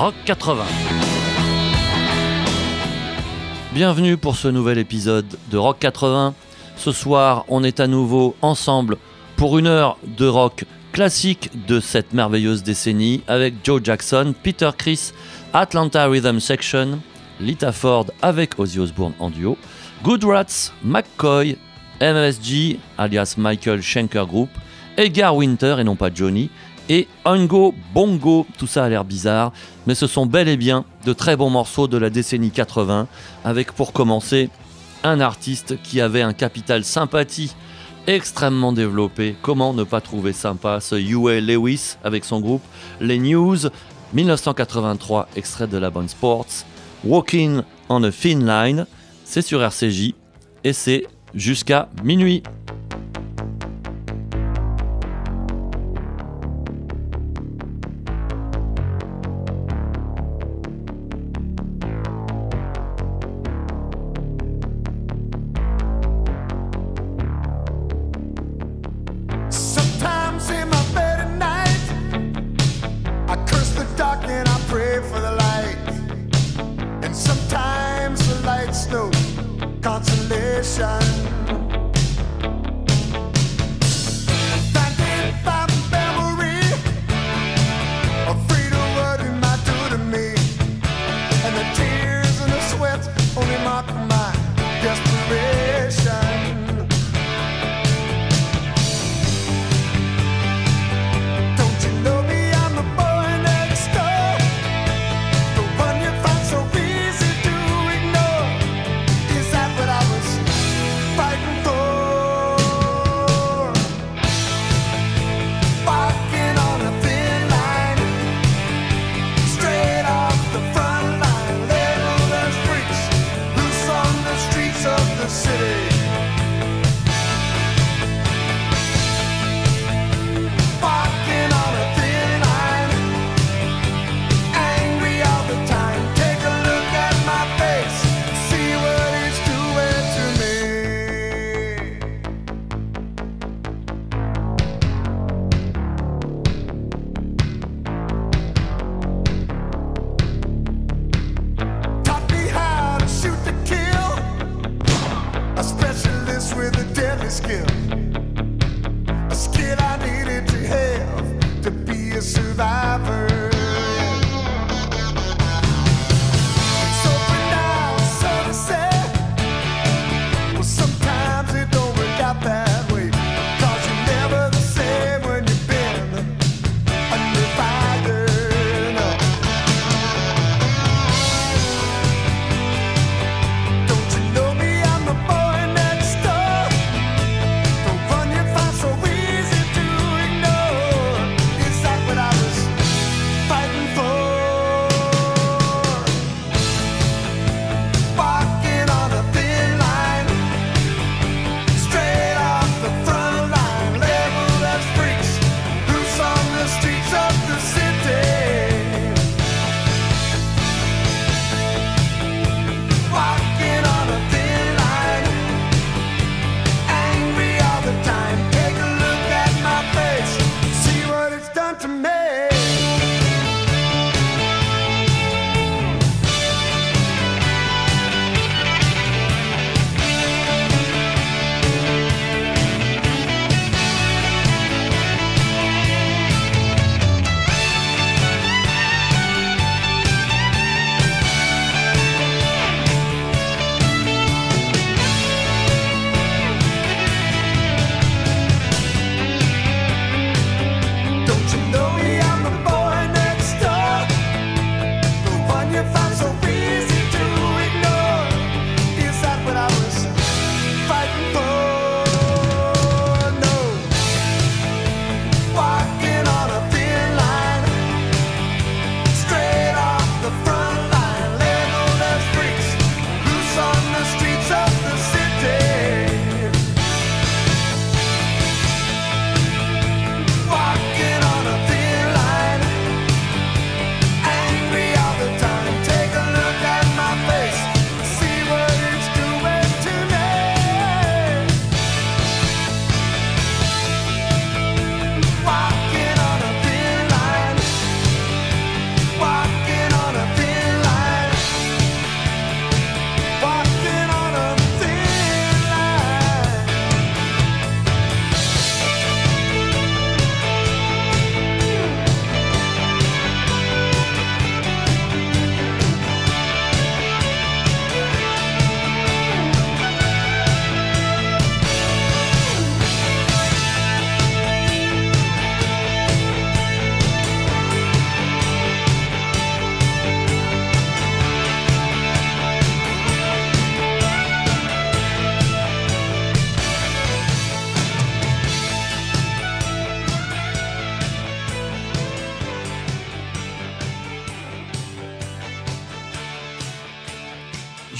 Rock 80. Bienvenue pour ce nouvel épisode de Rock 80. Ce soir, on est à nouveau ensemble pour une heure de rock classique de cette merveilleuse décennie avec Joe Jackson, Peter Criss, Atlanta Rhythm Section, Lita Ford avec Ozzy Osbourne en duo, Good Rats, McCoy, MSG alias Michael Schenker Group, Edgar Winter et non pas Johnny, et Oingo Boingo. Tout ça a l'air bizarre, mais ce sont bel et bien de très bons morceaux de la décennie 80, avec pour commencer un artiste qui avait un capital sympathie extrêmement développé. Comment ne pas trouver sympa ce Huey Lewis avec son groupe Les News, 1983, extrait de la bande Sports, Walking on a Thin Line. C'est sur RCJ et c'est jusqu'à minuit.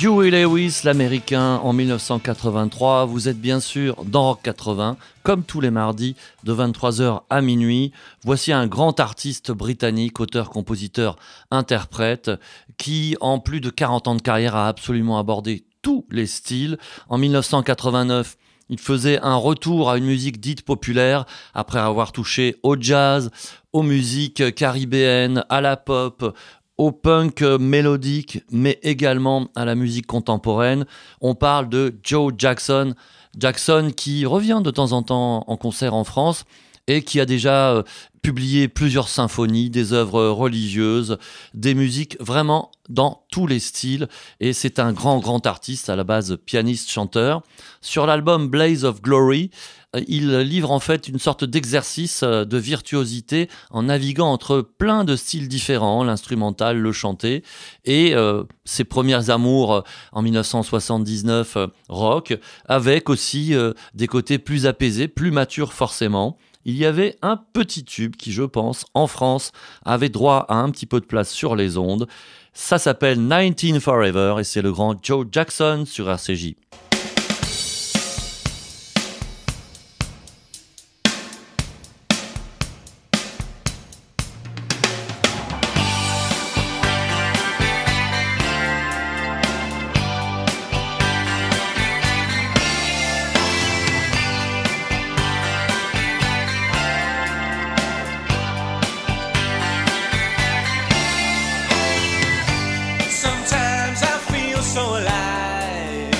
Huey Lewis, l'américain, en 1983. Vous êtes bien sûr dans Rock 80, comme tous les mardis, de 23h à minuit. Voici un grand artiste britannique, auteur, compositeur, interprète, qui, en plus de 40 ans de carrière, a absolument abordé tous les styles. En 1989, il faisait un retour à une musique dite populaire, après avoir touché au jazz, aux musiques caribéennes, à la pop, au punk mélodique, mais également à la musique contemporaine. On parle de Joe Jackson. Jackson qui revient de temps en temps en concert en France et qui a déjà publié plusieurs symphonies, des œuvres religieuses, des musiques vraiment dans tous les styles. Et c'est un grand artiste, à la base pianiste-chanteur. Sur l'album Blaze of Glory, il livre en fait une sorte d'exercice de virtuosité en naviguant entre plein de styles différents, l'instrumental, le chanté, et ses premières amours en 1979 rock, avec aussi des côtés plus apaisés, plus matures forcément. Il y avait un petit tube qui, je pense, en France, avait droit à un petit peu de place sur les ondes. Ça s'appelle 19 Forever et c'est le grand Joe Jackson sur RCJ. Sometimes I feel so alive.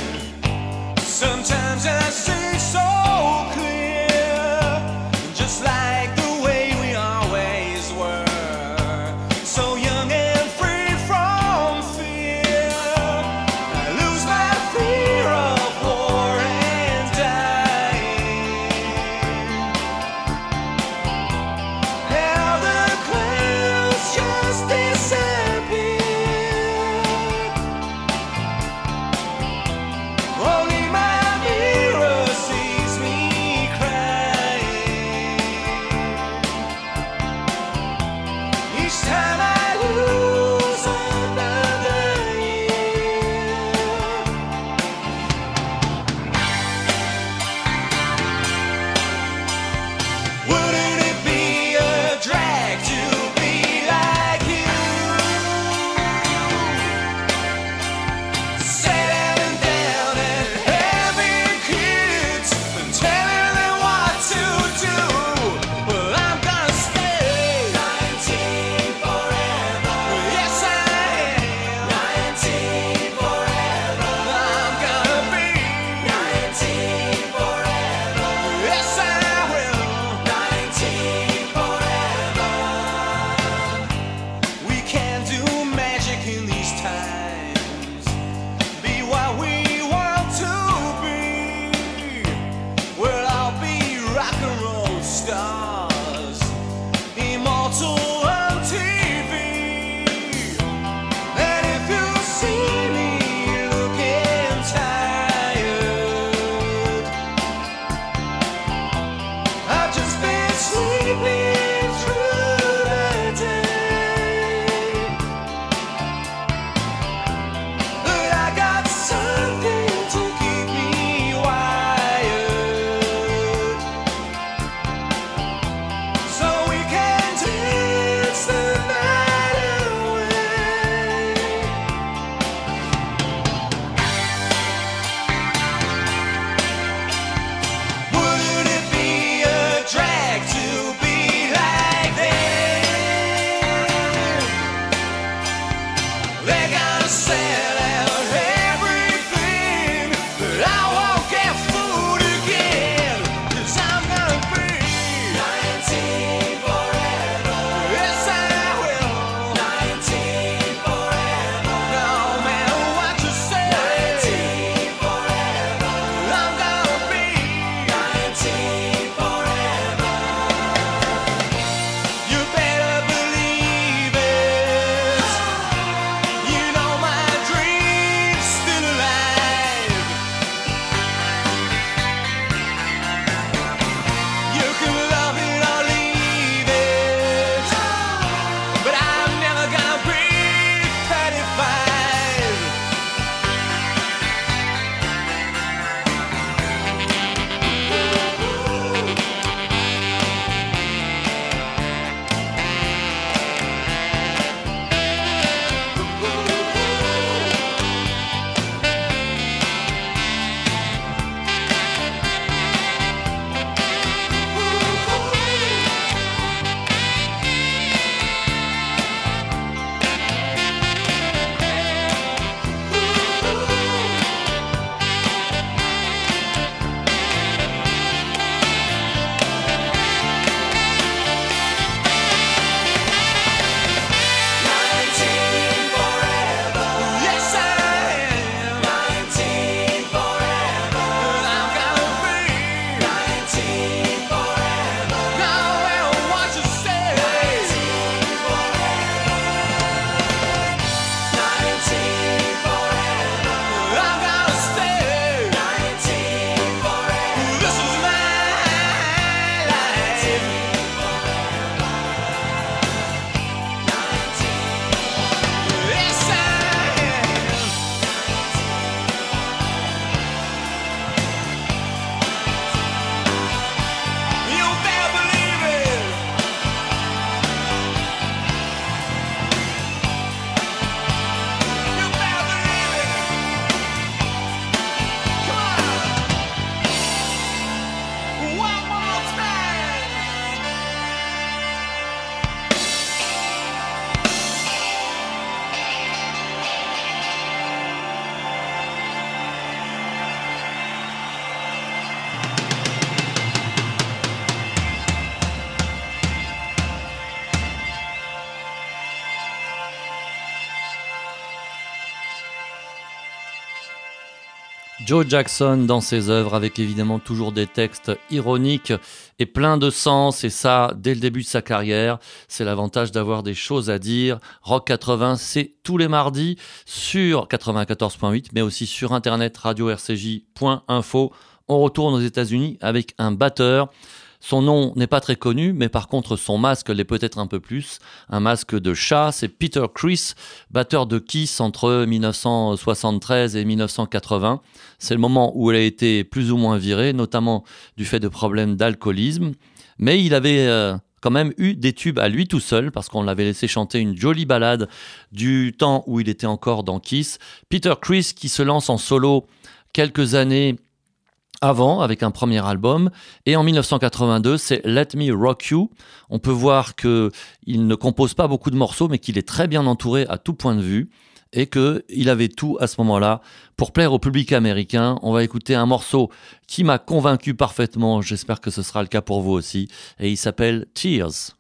Joe Jackson dans ses œuvres avec évidemment toujours des textes ironiques et plein de sens, et ça dès le début de sa carrière. C'est l'avantage d'avoir des choses à dire. Rock 80, c'est tous les mardis sur 94.8 mais aussi sur internet radio-rcj.info. On retourne aux États-Unis avec un batteur. Son nom n'est pas très connu, mais par contre son masque l'est peut-être un peu plus. Un masque de chat, c'est Peter Criss, batteur de Kiss entre 1973 et 1980. C'est le moment où il a été plus ou moins viré, notamment du fait de problèmes d'alcoolisme. Mais il avait quand même eu des tubes à lui tout seul, parce qu'on l'avait laissé chanter une jolie ballade du temps où il était encore dans Kiss. Peter Criss qui se lance en solo quelques années avant, avec un premier album, et en 1982, c'est Let Me Rock You. On peut voir qu'il ne compose pas beaucoup de morceaux, mais qu'il est très bien entouré à tout point de vue, et qu'il avait tout à ce moment-là pour plaire au public américain. On va écouter un morceau qui m'a convaincu parfaitement, j'espère que ce sera le cas pour vous aussi, et il s'appelle Tears.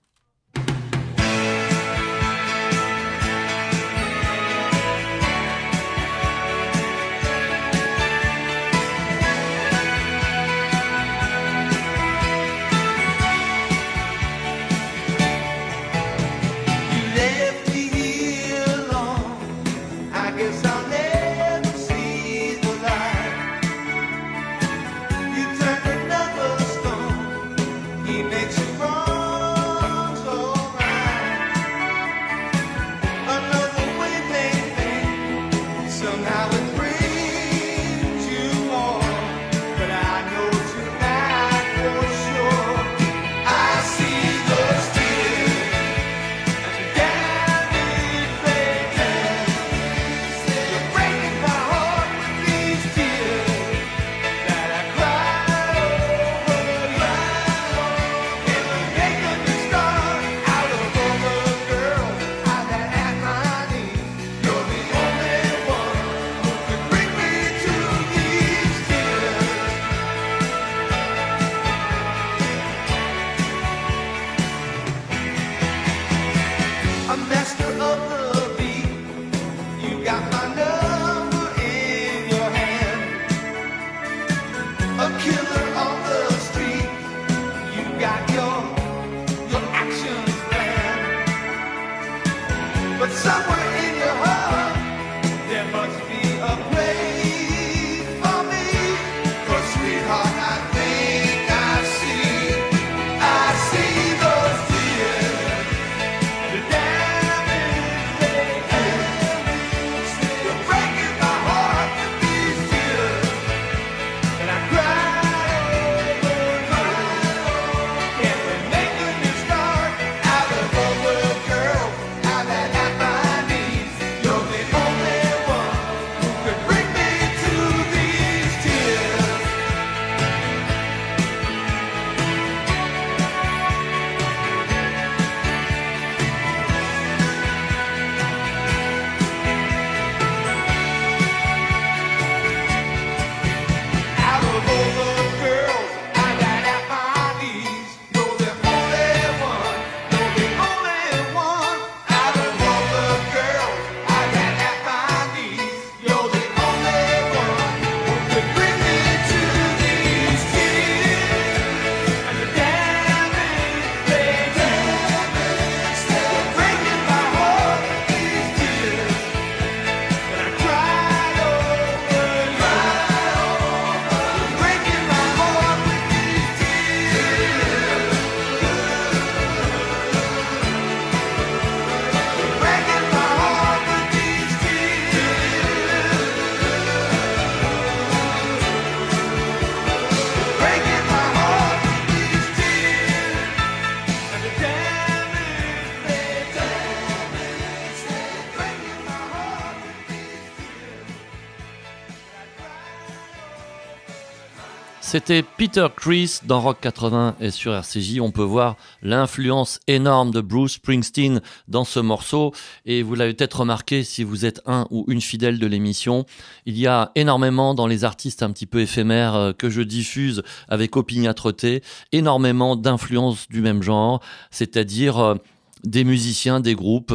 C'était Peter Criss dans Rock 80 et sur RCJ. On peut voir l'influence énorme de Bruce Springsteen dans ce morceau. Et vous l'avez peut-être remarqué si vous êtes un ou une fidèle de l'émission. Il y a énormément dans les artistes un petit peu éphémères que je diffuse avec opiniâtreté, énormément d'influences du même genre, c'est-à-dire des musiciens, des groupes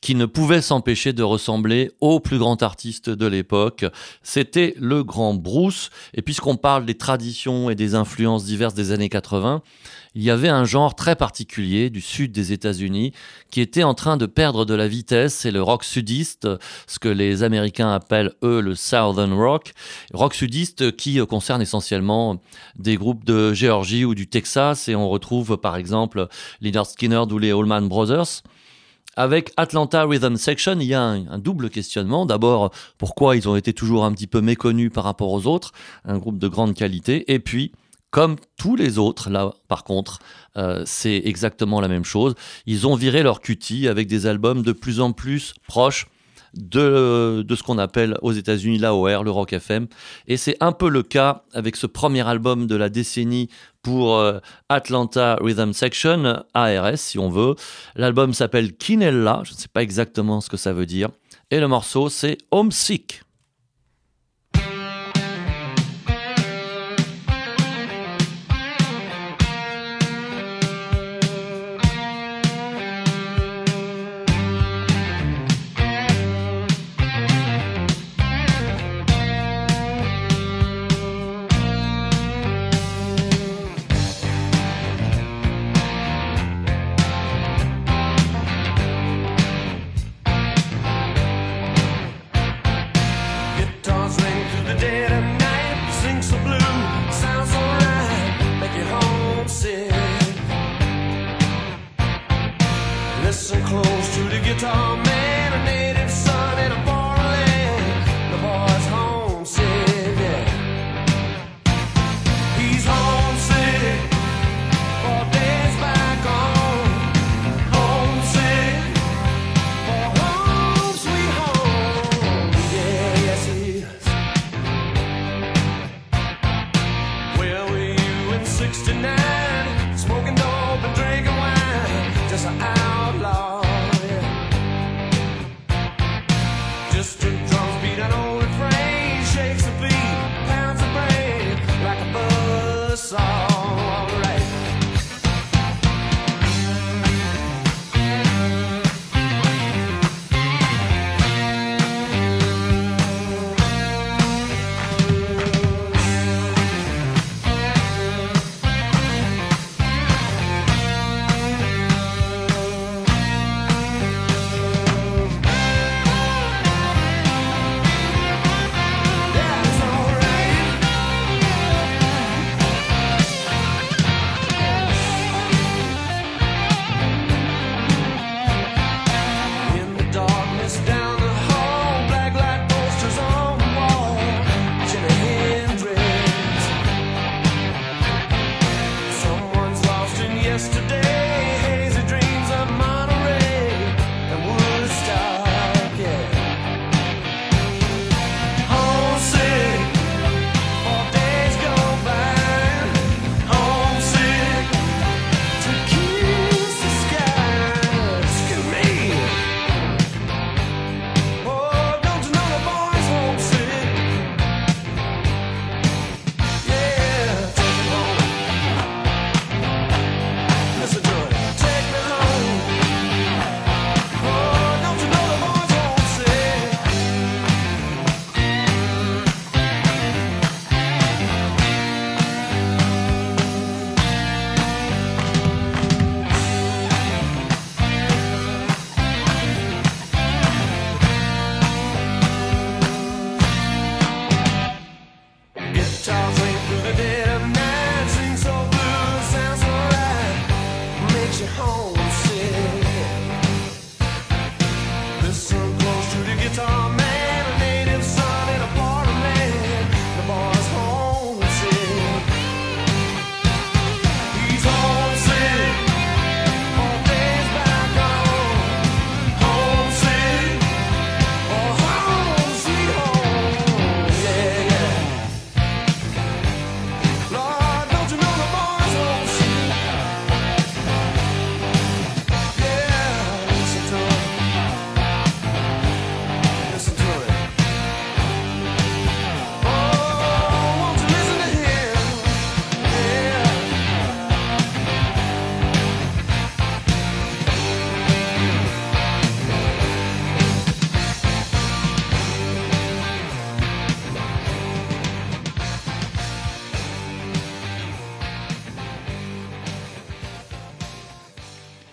qui ne pouvait s'empêcher de ressembler au plus grand artiste de l'époque. C'était le grand Bruce. Et puisqu'on parle des traditions et des influences diverses des années 80, il y avait un genre très particulier du sud des États-Unis qui était en train de perdre de la vitesse, c'est le rock sudiste, ce que les Américains appellent eux le Southern Rock. Rock sudiste qui concerne essentiellement des groupes de Géorgie ou du Texas, et on retrouve par exemple Lynyrd Skynyrd ou les Allman Brothers. Avec Atlanta Rhythm Section, il y a un double questionnement. D'abord, pourquoi ils ont été toujours un petit peu méconnus par rapport aux autres, un groupe de grande qualité, et puis comme tous les autres, là, par contre, c'est exactement la même chose. Ils ont viré leur cutie avec des albums de plus en plus proches de ce qu'on appelle aux États-Unis l'AOR, le Rock FM. Et c'est un peu le cas avec ce premier album de la décennie pour Atlanta Rhythm Section, ARS si on veut. L'album s'appelle Quinella, je ne sais pas exactement ce que ça veut dire. Et le morceau, c'est Homesick. Listen close to the guitar man, a native son in a foreign land. The boy's homesick, yeah. He's homesick for days back home. Homesick for home, sweet home. Yeah, yes he is. Where were you in '69? Smoking dope and drinking wine. Just an outlaw, yeah. Just two drums beat an old refrain, shakes the beat, pounds the brain like a buzzsaw. Alright.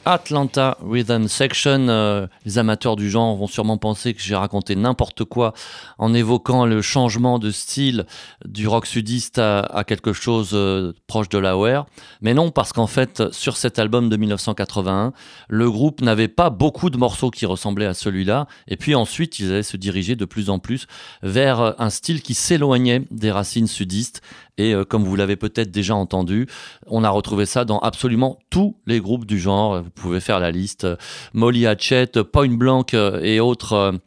Atlanta Rhythm Section. Les amateurs du genre vont sûrement penser que j'ai raconté n'importe quoi en évoquant le changement de style du rock sudiste à quelque chose proche de la Ware. Mais non, parce qu'en fait, sur cet album de 1981, le groupe n'avait pas beaucoup de morceaux qui ressemblaient à celui-là. Et puis ensuite, ils allaient se diriger de plus en plus vers un style qui s'éloignait des racines sudistes. Et comme vous l'avez peut-être déjà entendu, on a retrouvé ça dans absolument tous les groupes du genre. Vous pouvez faire la liste. Molly Hatchet, Point Blank et autres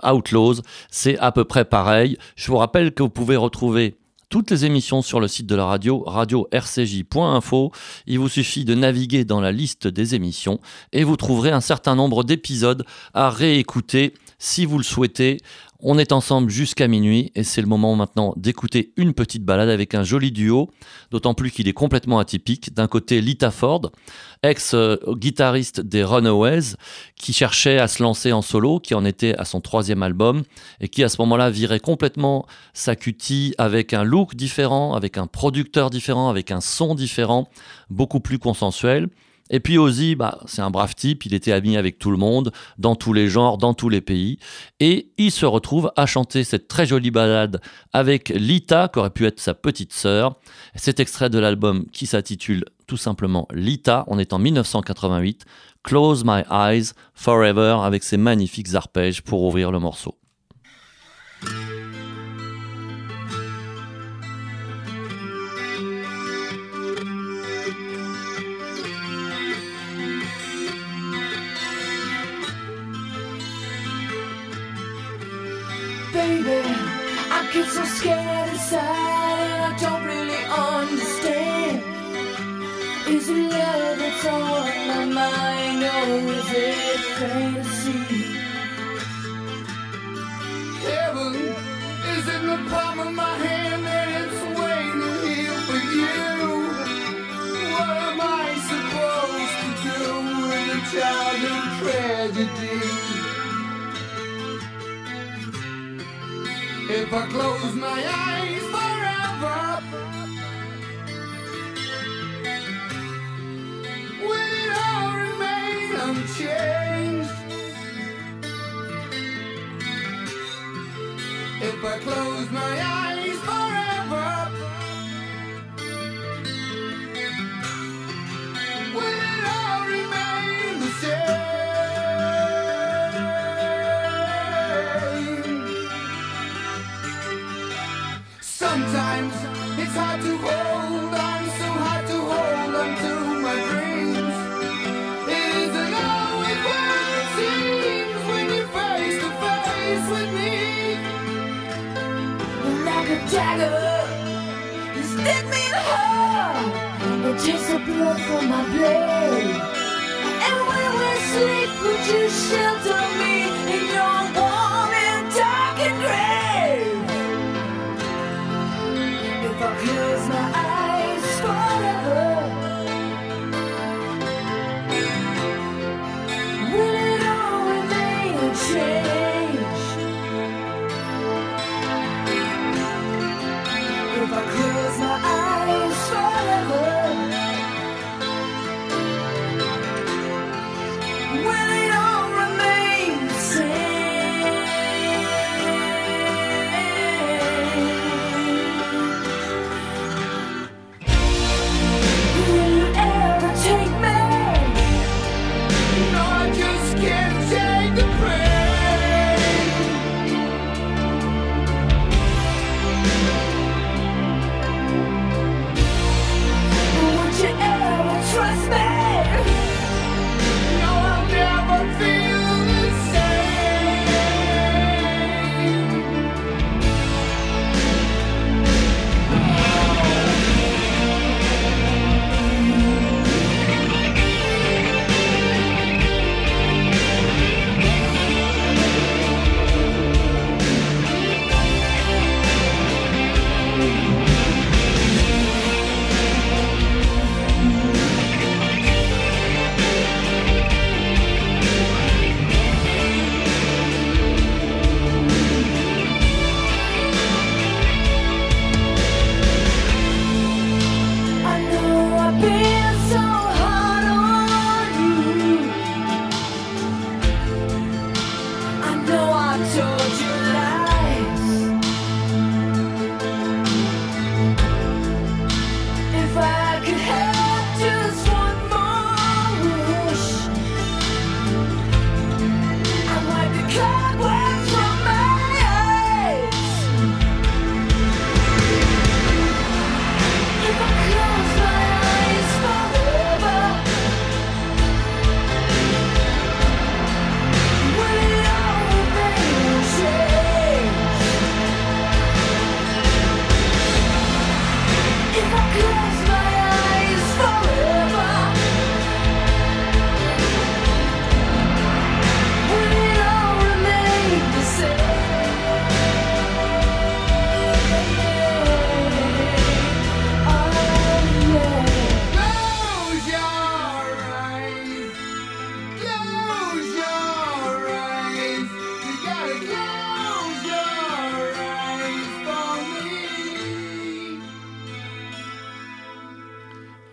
Outlaws, c'est à peu près pareil. Je vous rappelle que vous pouvez retrouver toutes les émissions sur le site de la radio, radio-rcj.info. Il vous suffit de naviguer dans la liste des émissions et vous trouverez un certain nombre d'épisodes à réécouter si vous le souhaitez. On est ensemble jusqu'à minuit et c'est le moment maintenant d'écouter une petite balade avec un joli duo, d'autant plus qu'il est complètement atypique. D'un côté, Lita Ford, ex-guitariste des Runaways, qui cherchait à se lancer en solo, qui en était à son 3e album et qui à ce moment-là virait complètement sa cutie avec un look différent, avec un producteur différent, avec un son différent, beaucoup plus consensuel. Et puis Ozzy, c'est un brave type, il était ami avec tout le monde, dans tous les genres, dans tous les pays. Et il se retrouve à chanter cette très jolie balade avec Lita, qui aurait pu être sa petite sœur. Cet extrait de l'album qui s'intitule tout simplement Lita, on est en 1988, Close My Eyes Forever, avec ses magnifiques arpèges pour ouvrir le morceau. Baby, I get so scared inside and I don't really understand. Is it love that's on my mind or is it fantasy? Heaven is in the palm of my hand and it's waiting here for you. What am I supposed to do with a childhood tragedy? If I close my eyes forever, will it all remain unchanged? If I close my eyes forever, will it all remain the same? Sometimes it's hard to hold on, so hard to hold on to my dreams. It isn't always what it seems when you're face to face with me. Like a dagger, you stab me in the heart and takes the blood from my blade. And when we sleep, would you shelter me in your warm and darkened grave? If I close my eyes forever, will it all remain unchanged? If I close my eyes forever, will it all remain the same?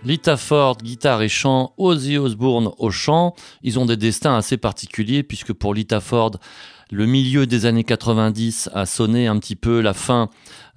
Lita Ford, guitare et chant, Ozzy Osbourne au chant. Ils ont des destins assez particuliers puisque pour Lita Ford, le milieu des années 90 a sonné un petit peu la fin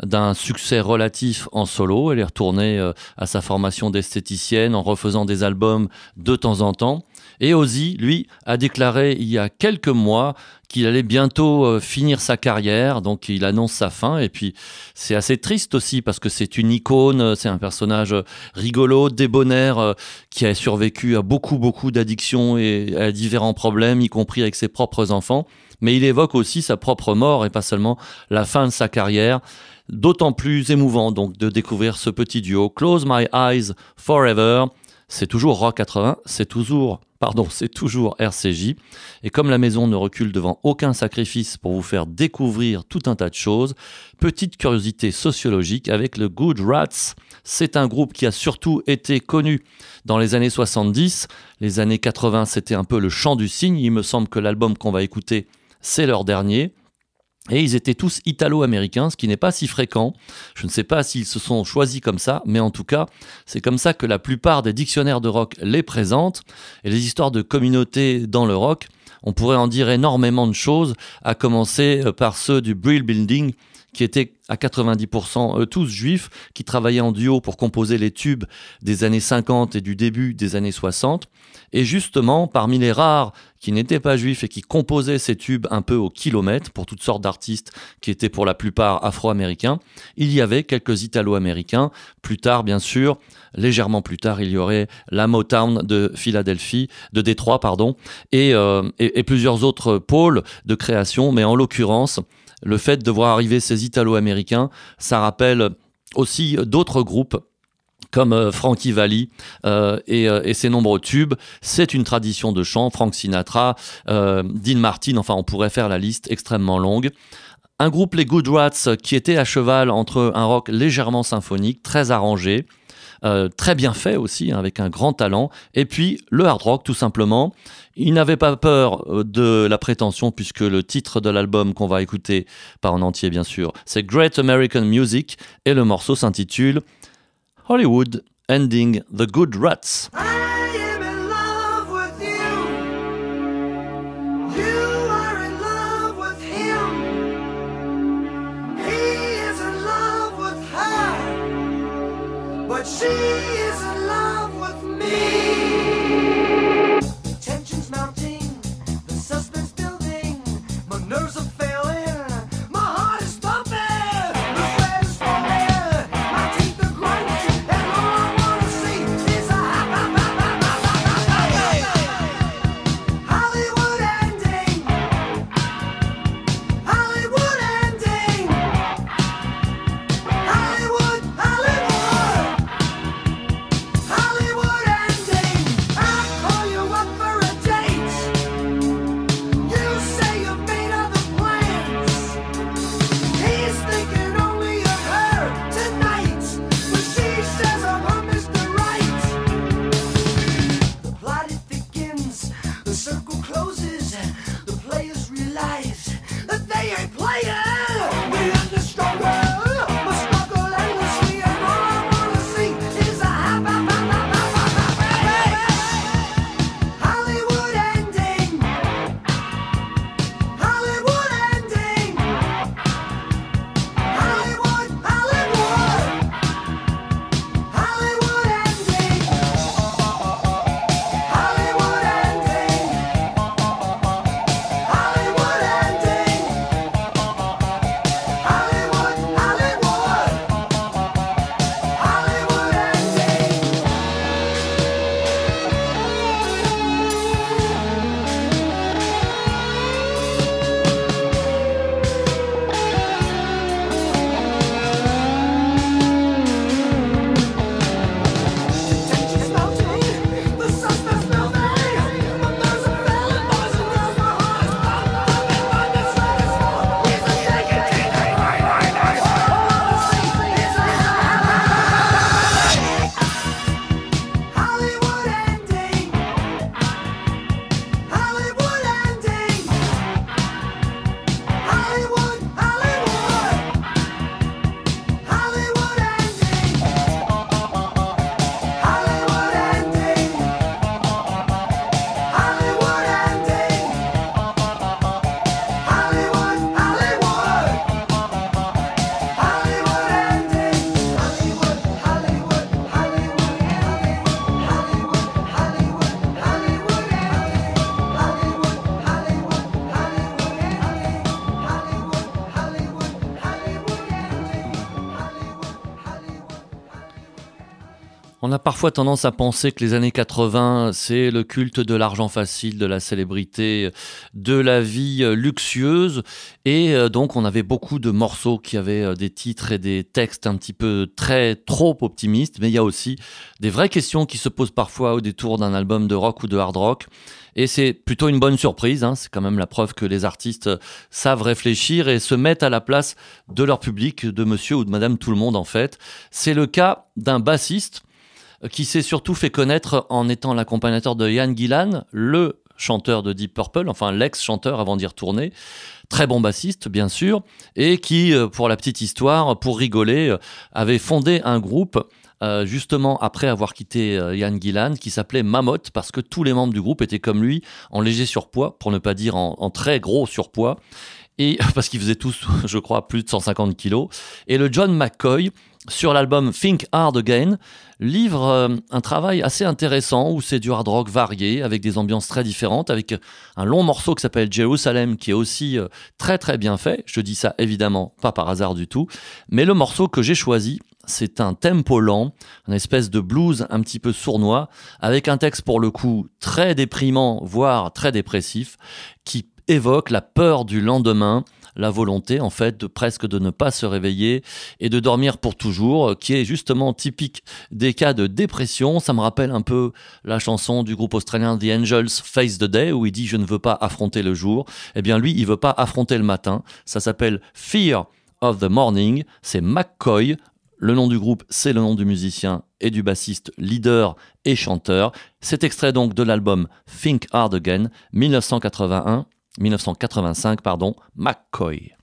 d'un succès relatif en solo. Elle est retournée à sa formation d'esthéticienne en refaisant des albums de temps en temps. Et Ozzy, lui, a déclaré il y a quelques mois qu'il allait bientôt finir sa carrière, donc il annonce sa fin. Et puis c'est assez triste aussi parce que c'est une icône, c'est un personnage rigolo, débonnaire, qui a survécu à beaucoup d'addictions et à différents problèmes, y compris avec ses propres enfants. Mais il évoque aussi sa propre mort et pas seulement la fin de sa carrière. D'autant plus émouvant donc de découvrir ce petit duo. Close My Eyes Forever. C'est toujours Rock 80, c'est toujours RCJ. Et comme la maison ne recule devant aucun sacrifice pour vous faire découvrir tout un tas de choses, petite curiosité sociologique avec le Good Rats. C'est un groupe qui a surtout été connu dans les années 70. Les années 80, c'était un peu le chant du cygne. Il me semble que l'album qu'on va écouter, c'est leur dernier. Et ils étaient tous italo-américains, ce qui n'est pas si fréquent. Je ne sais pas s'ils se sont choisis comme ça, mais en tout cas, c'est comme ça que la plupart des dictionnaires de rock les présentent. Et les histoires de communauté dans le rock, on pourrait en dire énormément de choses, à commencer par ceux du Brill Building, qui étaient à 90% tous juifs, qui travaillaient en duo pour composer les tubes des années 50 et du début des années 60. Et justement, parmi les rares qui n'étaient pas juifs et qui composaient ces tubes un peu au kilomètre, pour toutes sortes d'artistes qui étaient pour la plupart afro-américains, il y avait quelques italo-américains. Plus tard, bien sûr, légèrement plus tard, il y aurait la Motown de Détroit, et plusieurs autres pôles de création, mais en l'occurrence, le fait de voir arriver ces Italo-Américains, ça rappelle aussi d'autres groupes comme Frankie Valli et ses nombreux tubes. C'est une tradition de chant, Frank Sinatra, Dean Martin, enfin on pourrait faire la liste extrêmement longue. Un groupe, les Good Rats, qui était à cheval entre un rock légèrement symphonique, très arrangé, très bien fait aussi, hein, avec un grand talent, et puis le hard rock tout simplement. Il n'avait pas peur de la prétention puisque le titre de l'album qu'on va écouter, pas en entier bien sûr, c'est Great American Music et le morceau s'intitule Hollywood Ending the Good Rats. I am in love with you. You are in love with him. He is in love with her, but she is in love with me. Tension's mounting, the suspense building. My nerves are failing, my heart is pumping, the sweat is falling, my teeth are grinding, and all I wanna see is a Hollywood ending. Hollywood ending. Hollywood, Hollywood. Hollywood ending. On a parfois tendance à penser que les années 80, c'est le culte de l'argent facile, de la célébrité, de la vie luxueuse. Et donc, on avait beaucoup de morceaux qui avaient des titres et des textes un petit peu trop optimistes. Mais il y a aussi des vraies questions qui se posent parfois au détour d'un album de rock ou de hard rock. Et c'est plutôt une bonne surprise, hein. C'est quand même la preuve que les artistes savent réfléchir et se mettent à la place de leur public, de monsieur ou de madame tout le monde en fait. C'est le cas d'un bassiste qui s'est surtout fait connaître en étant l'accompagnateur de Ian Gillan, le chanteur de Deep Purple, enfin l'ex-chanteur avant d'y retourner. Très bon bassiste, bien sûr, et qui, pour la petite histoire, pour rigoler, avait fondé un groupe justement après avoir quitté Ian Gillan, qui s'appelait Mammoth, parce que tous les membres du groupe étaient comme lui, en léger surpoids, pour ne pas dire en très gros surpoids, et parce qu'ils faisaient tous, je crois, plus de 150 kilos. Et le John McCoy, sur l'album Think Hard Again, livre un travail assez intéressant où c'est du hard rock varié, avec des ambiances très différentes, avec un long morceau qui s'appelle Jerusalem, qui est aussi très très bien fait. Je dis ça évidemment pas par hasard du tout, mais le morceau que j'ai choisi, c'est un tempo lent, une espèce de blues un petit peu sournois, avec un texte pour le coup très déprimant, voire très dépressif, qui évoque la peur du lendemain, la volonté en fait de ne pas se réveiller et de dormir pour toujours, qui est justement typique des cas de dépression. Ça me rappelle un peu la chanson du groupe australien The Angels, Face the Day, où il dit « je ne veux pas affronter le jour ». Eh bien lui, il veut pas affronter le matin. Ça s'appelle Fear of the Morning. C'est McCoy. Le nom du groupe, c'est le nom du musicien et du bassiste, leader et chanteur. C'est extrait donc de l'album Think Hard Again, 1985, McCoy.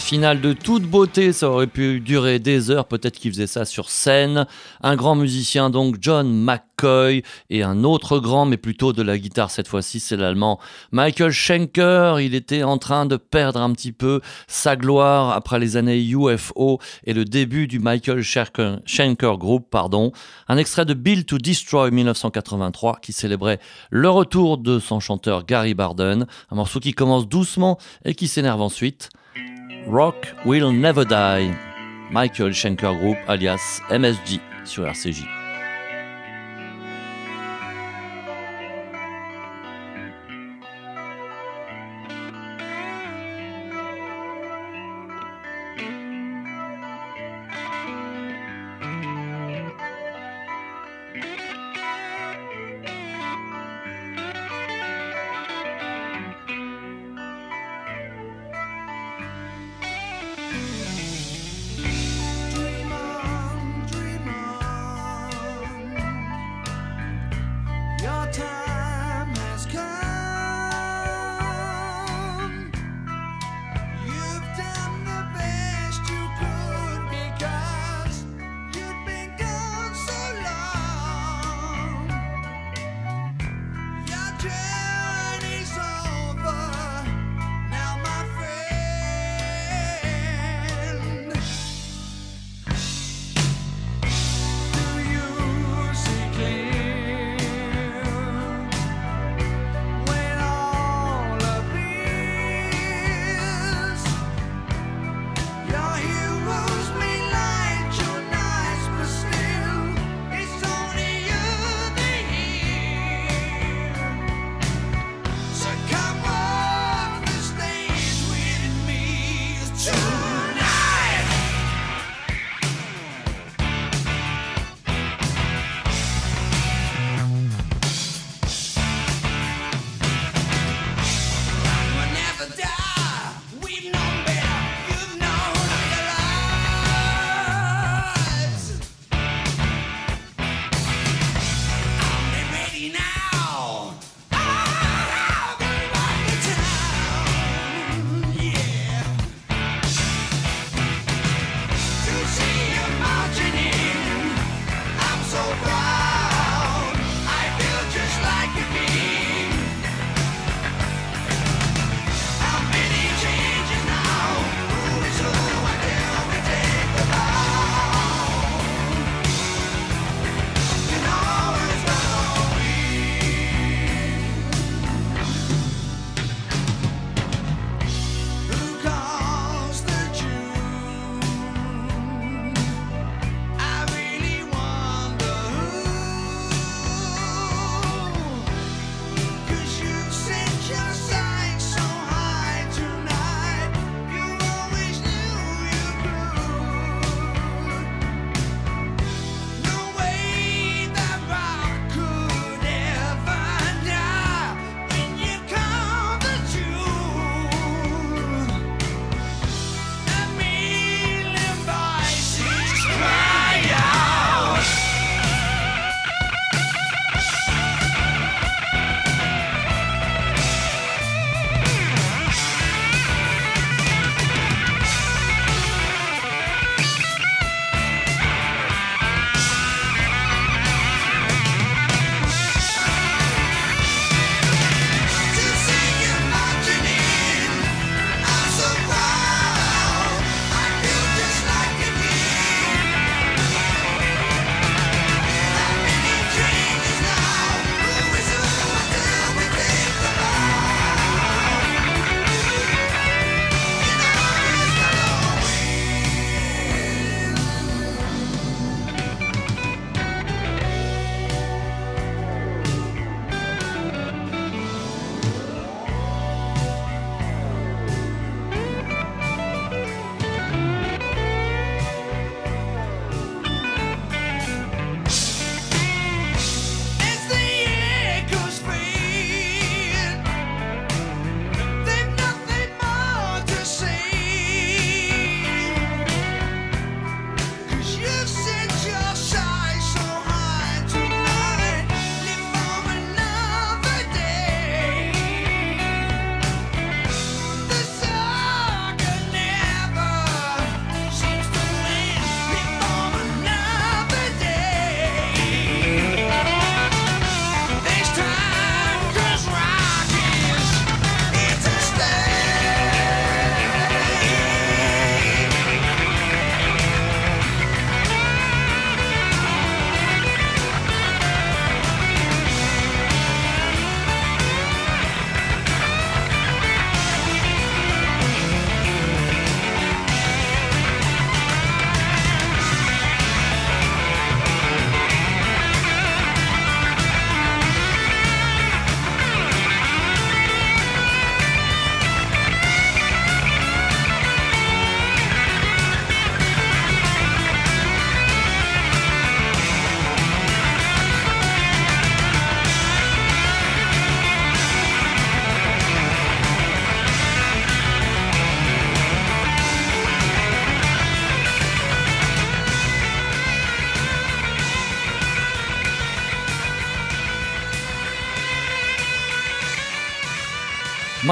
final de toute beauté, ça aurait pu durer des heures, peut-être qu'il faisait ça sur scène. Un grand musicien donc, John McCoy, et un autre grand, mais plutôt de la guitare cette fois-ci, c'est l'allemand Michael Schenker. Il était en train de perdre un petit peu sa gloire après les années UFO et le début du Michael Schenker Group, pardon. Un extrait de Built to Destroy 1983 qui célébrait le retour de son chanteur Gary Barden, un morceau qui commence doucement et qui s'énerve ensuite. Rock Will Never Die, Michael Schenker Group alias MSG sur RCJ. Dream on, dream on.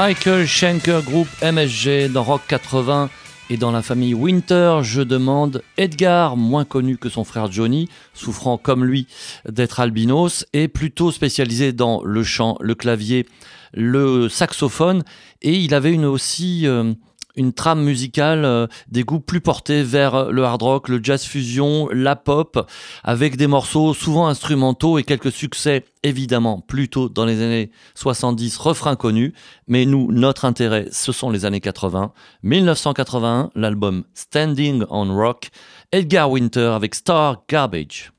Michael Schenker Group MSG dans Rock 80 et dans la famille Winter, je demande Edgar, moins connu que son frère Johnny, souffrant comme lui d'être albinos et plutôt spécialisé dans le chant, le clavier, le saxophone et il avait une trame musicale, des goûts plus portés vers le hard rock, le jazz fusion, la pop, avec des morceaux souvent instrumentaux et quelques succès, évidemment, plutôt dans les années 70, refrains connus. Mais nous, notre intérêt, ce sont les années 80. 1981, l'album Standing on Rock, Edgar Winter avec Star Garbage.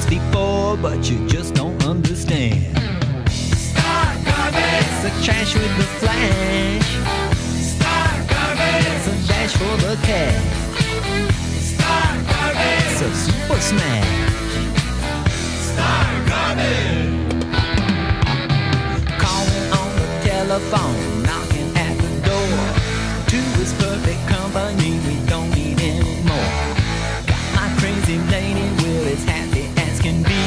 Before, but you just don't understand. Star garbage. It's a trash with the flash. Star garbage. It's a dash for the cash. Star garbage. It's a super smash. Star garbage. Calling on the telephone, knocking at the door. To this perfect company we don't need anymore. Got my crazy lady with his happy as can be.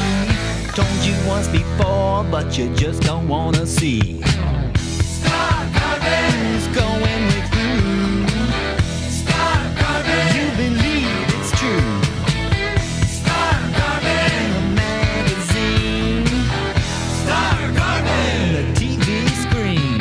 Told you once before, but you just don't wanna see. Star garbage. Who's going with you? Star garbage. You believe it's true. Star garbage. In the magazine, Star garbage. the TV screen.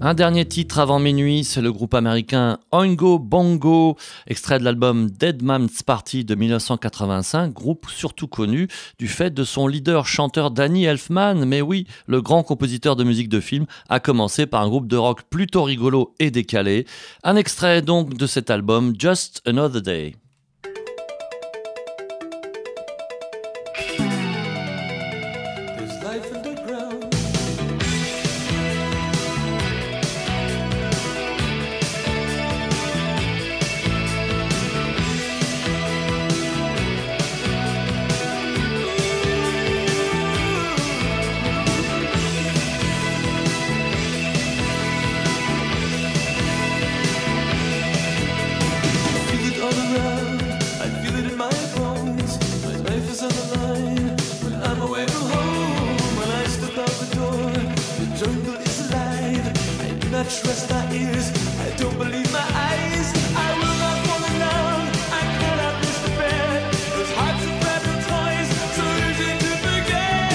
Un dernier titre avant minuit, c'est le groupe américain Oingo Boingo, extrait de l'album Dead Man's Party de 1985, groupe surtout connu du fait de son leader-chanteur Danny Elfman. Mais oui, le grand compositeur de musique de film a commencé par un groupe de rock plutôt rigolo et décalé. Un extrait donc de cet album, Just Another Day. life underground. Trust my ears, I don't believe my eyes. I will not fall in love, I cannot miss the bed. Those hearts are fragile toys, so easy to forget.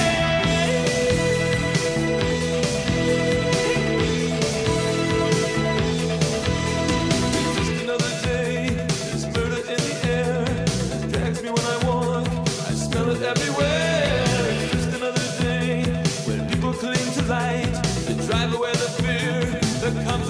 Just another day, there's murder in the air. It drags me when I walk, I smell it everywhere. It's just another day, when people cling to light to drive away the fear that comes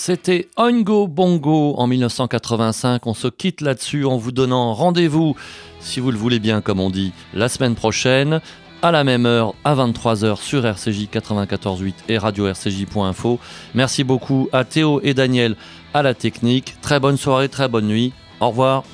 C'était Oingo Bongo en 1985. On se quitte là-dessus en vous donnant rendez-vous, si vous le voulez bien comme on dit, la semaine prochaine, à la même heure, à 23h sur RCJ 94.8 et radio-rcj.info. Merci beaucoup à Théo et Daniel à la technique. Très bonne soirée, très bonne nuit. Au revoir.